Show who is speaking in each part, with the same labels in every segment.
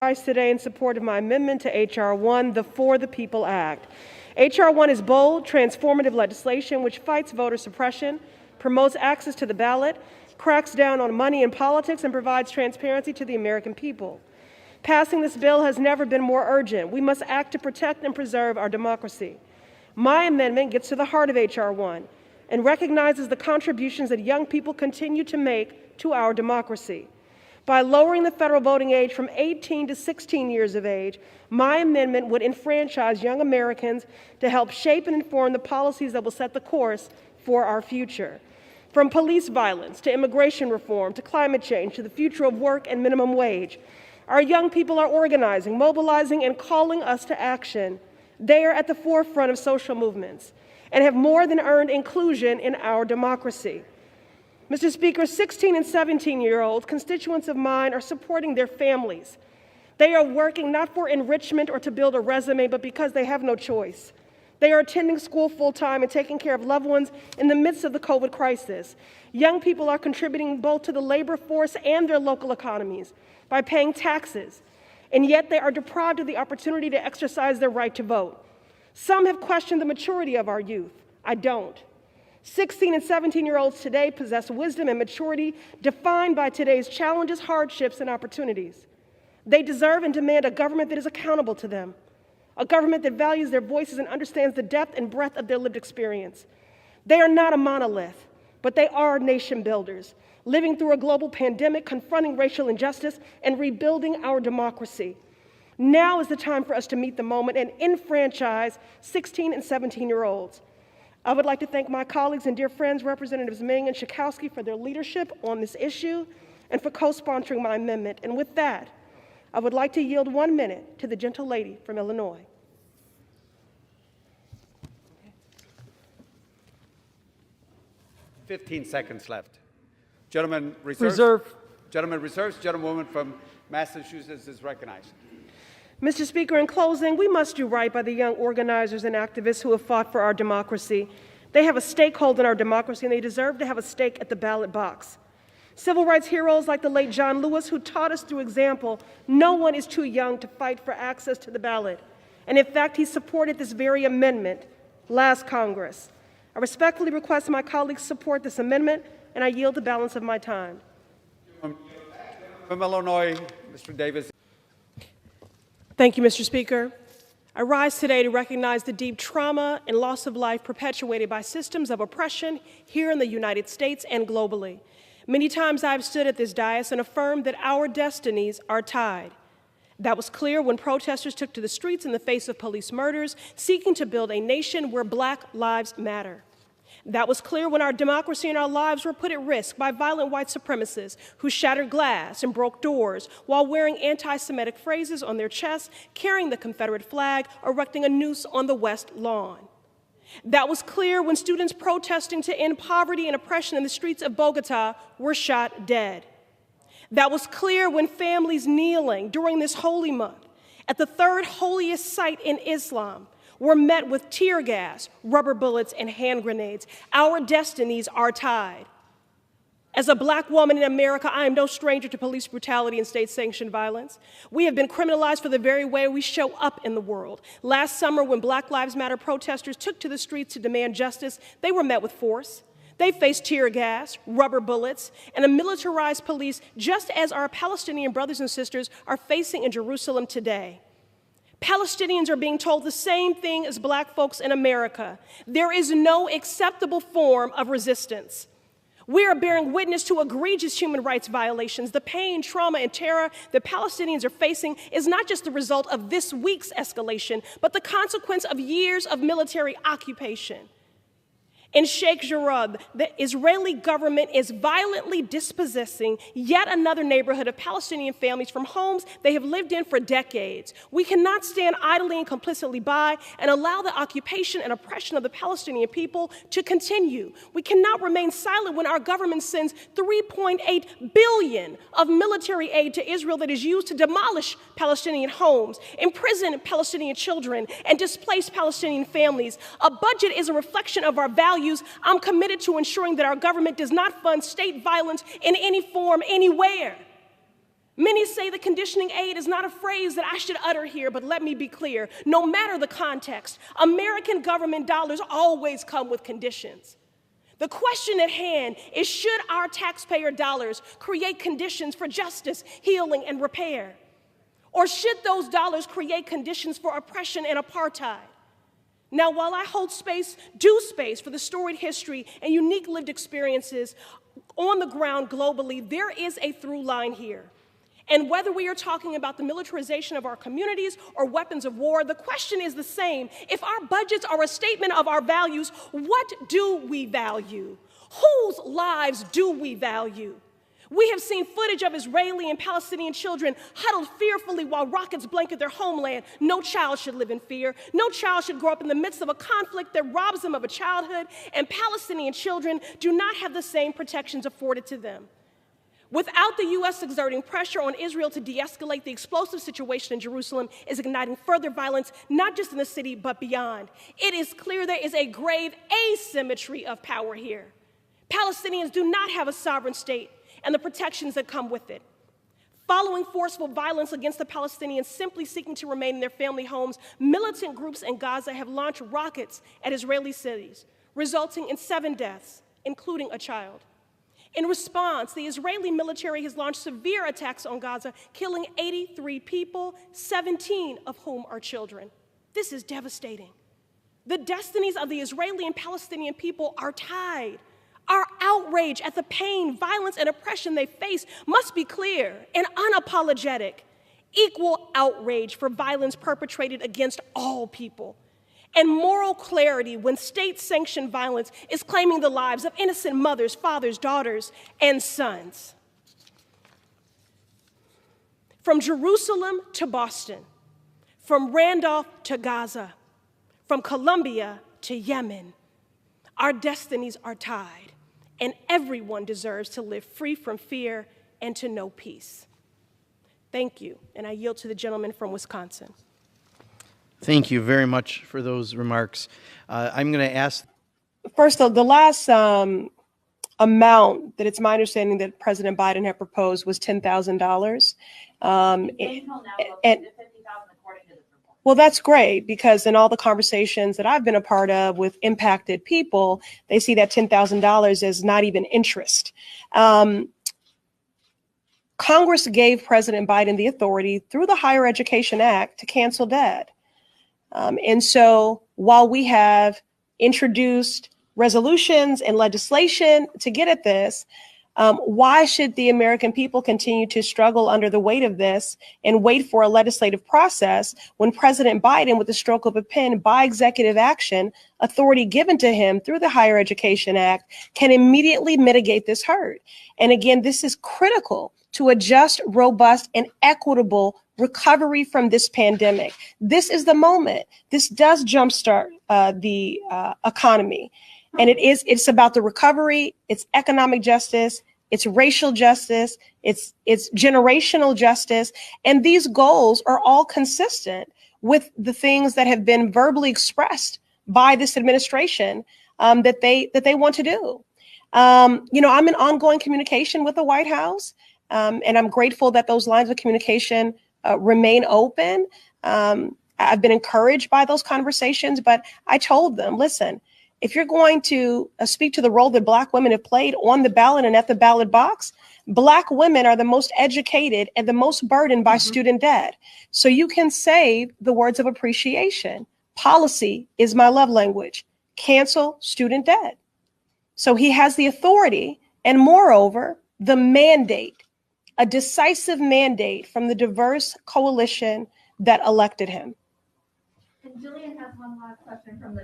Speaker 1: rise today in support of my amendment to H.R. 1, the For the People Act. H.R. 1 is bold, transformative legislation which fights voter suppression, promotes access to the ballot, cracks down on money in politics, and provides transparency to the American people. Passing this bill has never been more urgent. We must act to protect and preserve our democracy. My amendment gets to the heart of H.R. 1 and recognizes the contributions that young people continue to make to our democracy. By lowering the federal voting age from 18 to 16 years of age, my amendment would enfranchise young Americans to help shape and inform the policies that will set the course for our future. From police violence to immigration reform to climate change to the future of work and minimum wage, our young people are organizing, mobilizing, and calling us to action. They are at the forefront of social movements and have more than earned inclusion in our democracy. Mr. Speaker, 16 and 17-year-old constituents of mine are supporting their families. They are working not for enrichment or to build a resume, but because they have no choice. They are attending school full-time and taking care of loved ones in the midst of the COVID crisis. Young people are contributing both to the labor force and their local economies by paying taxes, and yet they are deprived of the opportunity to exercise their right to vote. Some have questioned the maturity of our youth. I don't. 16 and 17-year-olds today possess wisdom and maturity defined by today's challenges, hardships, and opportunities. They deserve and demand a government that is accountable to them, a government that values their voices and understands the depth and breadth of their lived experience. They are not a monolith, but they are nation builders, living through a global pandemic, confronting racial injustice, and rebuilding our democracy. Now is the time for us to meet the moment and enfranchise 16 and 17-year-olds. I would like to thank my colleagues and dear friends, Representatives Ming and Schakowsky, for their leadership on this issue and for co-sponsoring my amendment. And with that, I would like to yield 1 minute to the gentle lady from Illinois.
Speaker 2: 15 seconds left. Gentleman reserves. Gentleman reserves. Gentlewoman from Massachusetts is recognized.
Speaker 1: Mr. Speaker, in closing, we must do right by the young organizers and activists who have fought for our democracy. They have a stakeholder in our democracy, and they deserve to have a stake at the ballot box. Civil rights heroes like the late John Lewis, who taught us through example, no one is too young to fight for access to the ballot. And in fact, he supported this very amendment last Congress. I respectfully request my colleagues support this amendment, and I yield the balance of my time.
Speaker 2: From Illinois, Mr. Davis.
Speaker 1: Thank you, Mr. Speaker. I rise today to recognize the deep trauma and loss of life perpetuated by systems of oppression here in the United States and globally. Many times I've stood at this dais and affirmed that our destinies are tied. That was clear when protesters took to the streets in the face of police murders, seeking to build a nation where Black lives matter. That was clear when our democracy and our lives were put at risk by violent white supremacists who shattered glass and broke doors while wearing anti-Semitic phrases on their chests, carrying the Confederate flag, erecting a noose on the West Lawn. That was clear when students protesting to end poverty and oppression in the streets of Bogota were shot dead. That was clear when families kneeling during this holy month at the third holiest site in Islam were met with tear gas, rubber bullets, and hand grenades. Our destinies are tied. As a Black woman in America, I am no stranger to police brutality and state-sanctioned violence. We have been criminalized for the very way we show up in the world. Last summer, when Black Lives Matter protesters took to the streets to demand justice, they were met with force. They faced tear gas, rubber bullets, and a militarized police, just as our Palestinian brothers and sisters are facing in Jerusalem today. Palestinians are being told the same thing as Black folks in America. There is no acceptable form of resistance. We are bearing witness to egregious human rights violations. The pain, trauma, and terror that Palestinians are facing is not just the result of this week's escalation, but the consequence of years of military occupation. In Sheikh Jarrah, the Israeli government is violently dispossessing yet another neighborhood of Palestinian families from homes they have lived in for decades. We cannot stand idly and complicitly by and allow the occupation and oppression of the Palestinian people to continue. We cannot remain silent when our government sends $3.8 billion of military aid to Israel that is used to demolish Palestinian homes, imprison Palestinian children, and displace Palestinian families. A budget is a reflection of our values. I'm committed to ensuring that our government does not fund state violence in any form, anywhere. Many say that conditioning aid is not a phrase that I should utter here, but let me be clear. No matter the context, American government dollars always come with conditions. The question at hand is, should our taxpayer dollars create conditions for justice, healing, and repair? Or should those dollars create conditions for oppression and apartheid? Now, while I hold space for the storied history and unique lived experiences on the ground globally, there is a through line here. And whether we are talking about the militarization of our communities or weapons of war, the question is the same. If our budgets are a statement of our values, what do we value? Whose lives do we value? We have seen footage of Israeli and Palestinian children huddled fearfully while rockets blanket their homeland. No child should live in fear. No child should grow up in the midst of a conflict that robs them of a childhood, and Palestinian children do not have the same protections afforded to them. Without the U.S. exerting pressure on Israel to de-escalate, the explosive situation in Jerusalem is igniting further violence, not just in the city, but beyond. It is clear there is a grave asymmetry of power here. Palestinians do not have a sovereign state and the protections that come with it. Following forceful violence against the Palestinians simply seeking to remain in their family homes, militant groups in Gaza have launched rockets at Israeli cities, resulting in 7 deaths, including a child. In response, the Israeli military has launched severe attacks on Gaza, killing 83 people, 17 of whom are children. This is devastating. The destinies of the Israeli and Palestinian people are tied. Our outrage at the pain, violence, and oppression they face must be clear and unapologetic. Equal outrage for violence perpetrated against all people, and moral clarity when state-sanctioned violence is claiming the lives of innocent mothers, fathers, daughters, and sons. From Jerusalem to Boston, from Randolph to Gaza, from Colombia to Yemen, our destinies are tied, and everyone deserves to live free from fear and to know peace. Thank you, and I yield to the gentleman from Wisconsin.
Speaker 3: Thank you very much for those remarks. I'm going to ask.
Speaker 1: First, the last amount that it's my understanding that President Biden had proposed was $10,000. Well, that's great, because in all the conversations that I've been a part of with impacted people, they see that $10,000 as not even interest. Congress gave President Biden the authority through the Higher Education Act to cancel debt. And so while we have introduced resolutions and legislation to get at this, why should the American people continue to struggle under the weight of this and wait for a legislative process when President Biden, with the stroke of a pen by executive action, authority given to him through the Higher Education Act, can immediately mitigate this hurt? And again, this is critical to a just, robust, and equitable recovery from this pandemic. This is the moment. This does jumpstart the economy. And it's about the recovery, it's economic justice, it's racial justice, it's generational justice. And these goals are all consistent with the things that have been verbally expressed by this administration that they want to do. I'm in ongoing communication with the White House, and I'm grateful that those lines of communication remain open. I've been encouraged by those conversations, but I told them, listen, if you're going to speak to the role that Black women have played on the ballot and at the ballot box, Black women are the most educated and the most burdened by student debt. So you can say the words of appreciation. Policy is my love language. Cancel student debt. So he has the authority and, moreover, the mandate, a decisive mandate from the diverse coalition that elected him.
Speaker 4: And Jillian has one last question from the.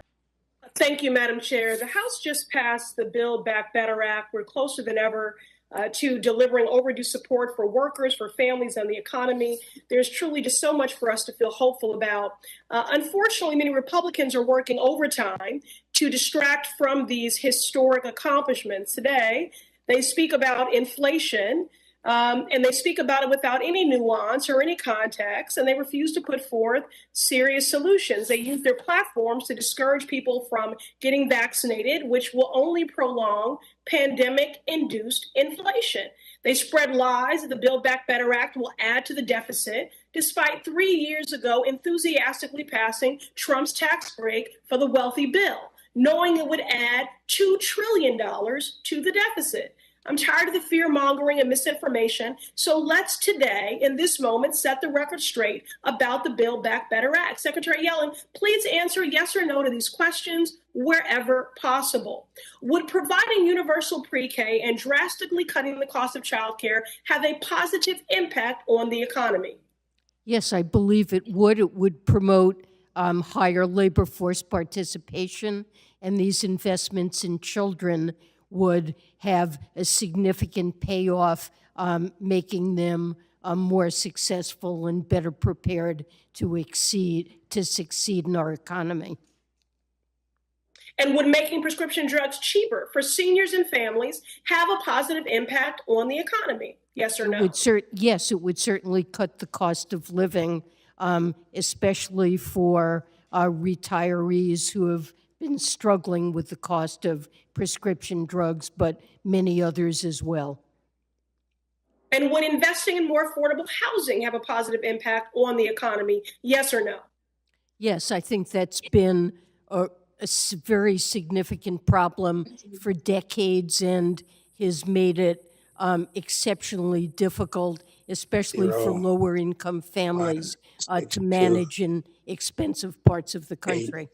Speaker 1: Thank you, Madam Chair. The House just passed the Build Back Better Act. We're closer than ever to delivering overdue support for workers, for families, and the economy. There's truly just so much for us to feel hopeful about. Unfortunately, many Republicans are working overtime to distract from these historic accomplishments. Today, they speak about inflation, and they speak about it without any nuance or any context, and they refuse to put forth serious solutions. They use their platforms to discourage people from getting vaccinated, which will only prolong pandemic-induced inflation. They spread lies that the Build Back Better Act will add to the deficit, despite 3 years ago enthusiastically passing Trump's tax break for the wealthy bill, knowing it would add $2 trillion to the deficit. I'm tired of the fear mongering and misinformation. So let's today, in this moment, set the record straight about the Build Back Better Act. Secretary Yellen, please answer yes or no to these questions wherever possible. Would providing universal pre-K and drastically cutting the cost of childcare have a positive impact on the economy?
Speaker 5: Yes, I believe it would. It would promote higher labor force participation, and these investments in children would have a significant payoff, making them more successful and better prepared to succeed in our economy.
Speaker 1: And would making prescription drugs cheaper for seniors and families have a positive impact on the economy? Yes or no?
Speaker 5: Yes, it would certainly cut the cost of living, especially for retirees who have been struggling with the cost of prescription drugs, but many others as well.
Speaker 1: And would investing in more affordable housing have a positive impact on the economy? Yes or no?
Speaker 5: Yes, I think that's been a very significant problem for decades and has made it exceptionally difficult, especially for lower income families, to manage in expensive parts of the country.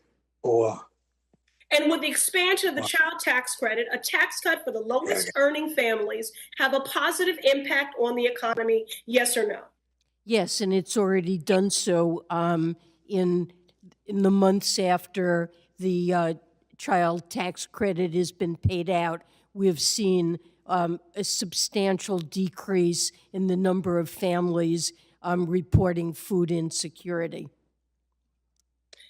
Speaker 1: And would the expansion of the child tax credit, a tax cut for the lowest earning families, have a positive impact on the economy? Yes or no?
Speaker 5: Yes, and it's already done so in the months after the child tax credit has been paid out. We've seen a substantial decrease in the number of families reporting food insecurity.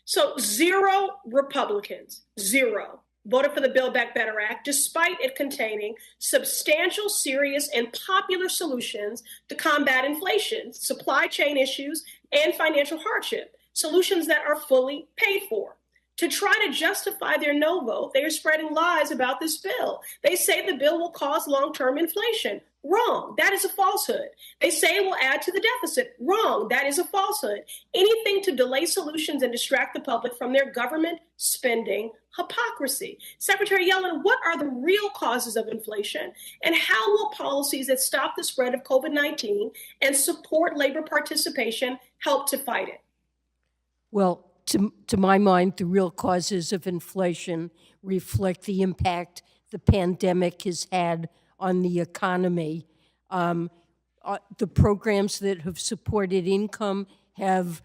Speaker 1: So 0 Republicans, 0, voted for the Build Back Better Act, despite it containing substantial, serious, and popular solutions to combat inflation, supply chain issues, and financial hardship, solutions that are fully paid for. To try to justify their no vote, they are spreading lies about this bill. They say the bill will cause long-term inflation. Wrong. That is a falsehood. They say it will add to the deficit. Wrong. That is a falsehood. Anything to delay solutions and distract the public from their government spending hypocrisy. Secretary Yellen, what are the real causes of inflation, and how will policies that stop the spread of COVID-19 and support labor participation help to fight it?
Speaker 5: Well, to my mind, the real causes of inflation reflect the impact the pandemic has had on the economy. The programs that have supported income have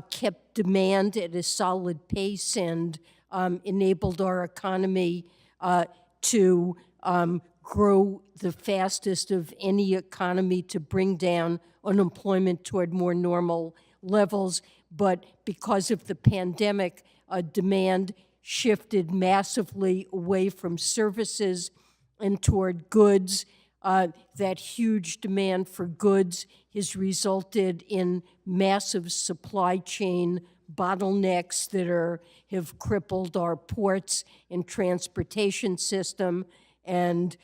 Speaker 5: kept demand at a solid pace and enabled our economy to grow the fastest of any economy, to bring down unemployment toward more normal levels. But because of the pandemic, demand shifted massively away from services and toward goods. That huge demand for goods has resulted in massive supply chain bottlenecks that have crippled our ports and transportation system and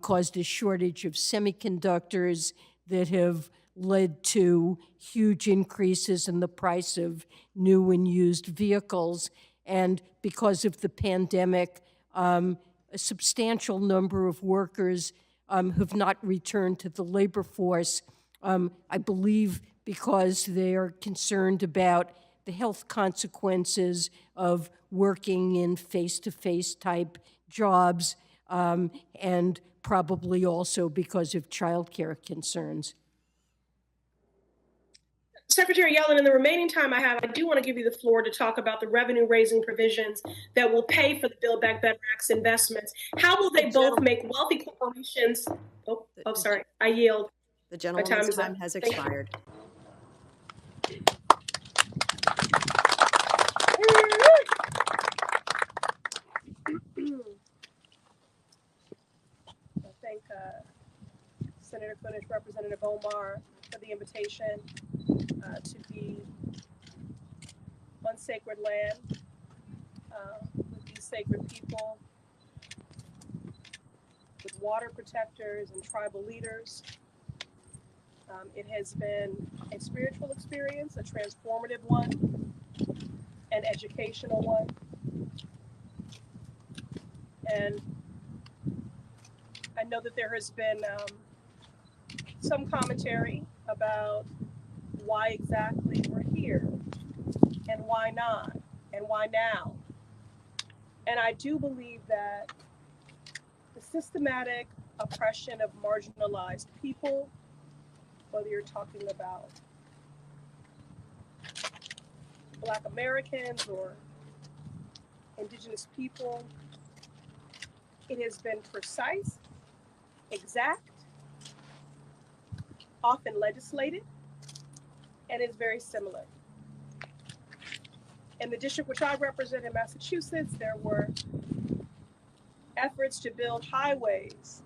Speaker 5: caused a shortage of semiconductors that have led to huge increases in the price of new and used vehicles. And because of the pandemic, a substantial number of workers have not returned to the labor force, I believe because they are concerned about the health consequences of working in face-to-face type jobs, and probably also because of childcare concerns.
Speaker 1: Secretary Yellen, in the remaining time I have, I do want to give you the floor to talk about the revenue-raising provisions that will pay for the Build Back Better Act's investments. How will they both make wealthy corporations? Sorry, I yield.
Speaker 6: The gentleman's time has expired.
Speaker 1: I thank Senator Kunesh, Representative Omar, for the invitation to be on sacred land with these sacred people, with water protectors and tribal leaders. It has been a spiritual experience, a transformative one, an educational one. And I know that there has been some commentary about why exactly we're here and why not and why now. And I do believe that the systematic oppression of marginalized people, whether you're talking about Black Americans or Indigenous people, it has been precise, exact, often legislated, and is very similar. In the district which I represent in Massachusetts, there were efforts to build highways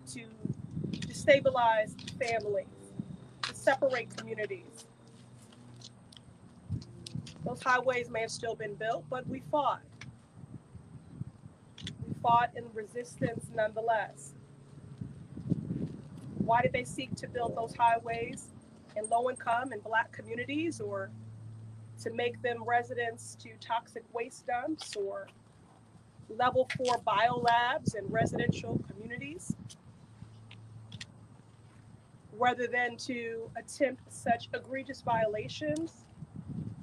Speaker 1: to destabilize families, to separate communities. Those highways may have still been built, but we fought. We fought in resistance nonetheless. Why did they seek to build those highways in low-income and Black communities, or to make them residents to toxic waste dumps or level 4 biolabs in residential communities, rather than to attempt such egregious violations,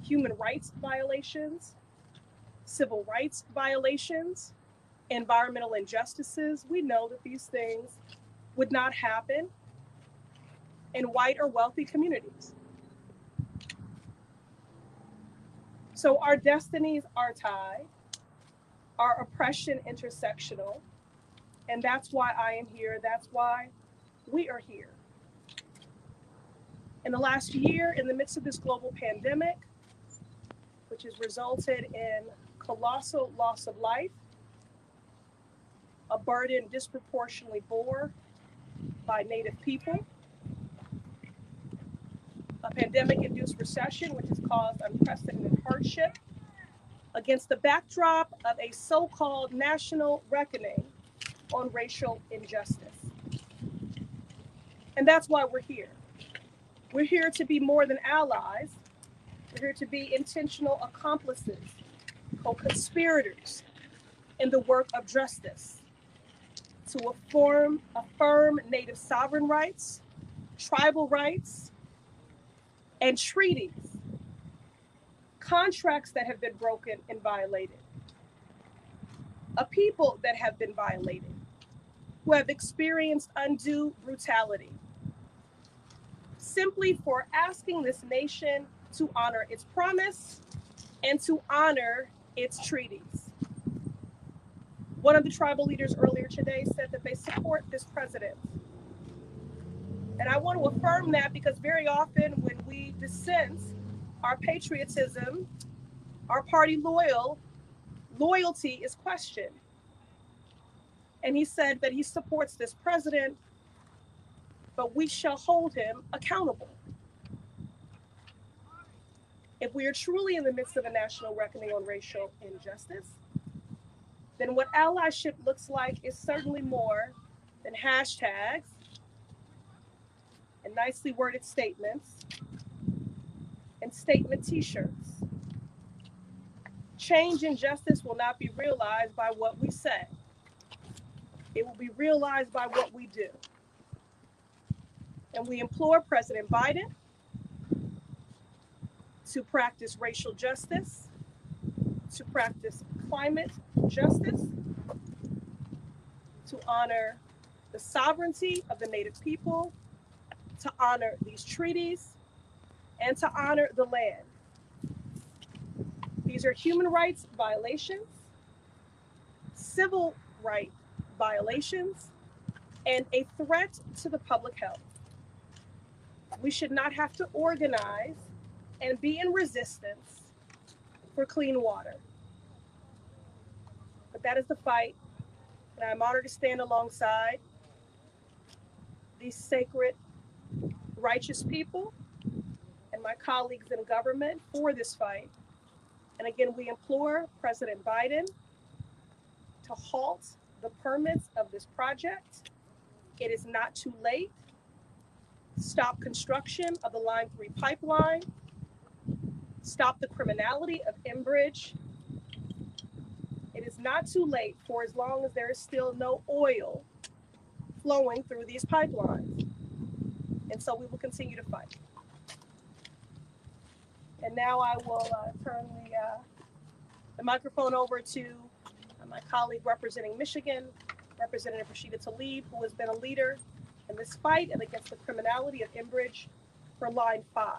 Speaker 1: human rights violations, civil rights violations, environmental injustices? We know that these things would not happen in white or wealthy communities. So our destinies are tied, our oppression intersectional, and that's why I am here. That's why we are here. In the last year, in the midst of this global pandemic, which has resulted in colossal loss of life, a burden disproportionately bore by Native people, a pandemic-induced recession which has caused unprecedented hardship against the backdrop of a so-called national reckoning on racial injustice. And that's why we're here. We're here to be more than allies. We're here to be intentional accomplices, co-conspirators in the work of justice, to affirm Native sovereign rights, tribal rights, and treaties, contracts that have been broken and violated, a people that have been violated, who have experienced undue brutality, simply for asking this nation to honor its promise and to honor its treaties. One of the tribal leaders earlier today said that they support this president. And I want to affirm that, because very often when we dissent, our patriotism, our party loyalty is questioned. And he said that he supports this president, but we shall hold him accountable. If we are truly in the midst of a national reckoning on racial injustice, then what allyship looks like is certainly more than hashtags and nicely worded statements and statement t-shirts. Change and justice will not be realized by what we say. It will be realized by what we do. And we implore President Biden to practice racial justice, to practice climate justice, to honor the sovereignty of the Native people, to honor these treaties, and to honor the land. These are human rights violations, civil rights violations, and a threat to the public health. We should not have to organize and be in resistance for clean water. But that is the fight, and I'm honored to stand alongside these sacred, righteous people and my colleagues in government for this fight. And again, we implore President Biden to halt the permits of this project. It is not too late. Stop construction of the Line 3 pipeline. Stop the criminality of Enbridge. It is not too late for as long as there is still no oil flowing through these pipelines. And so we will continue to fight. And now I will turn the microphone over to my colleague representing Michigan, Representative Rashida Tlaib, who has been a leader in this fight and against the criminality of Enbridge for Line 5.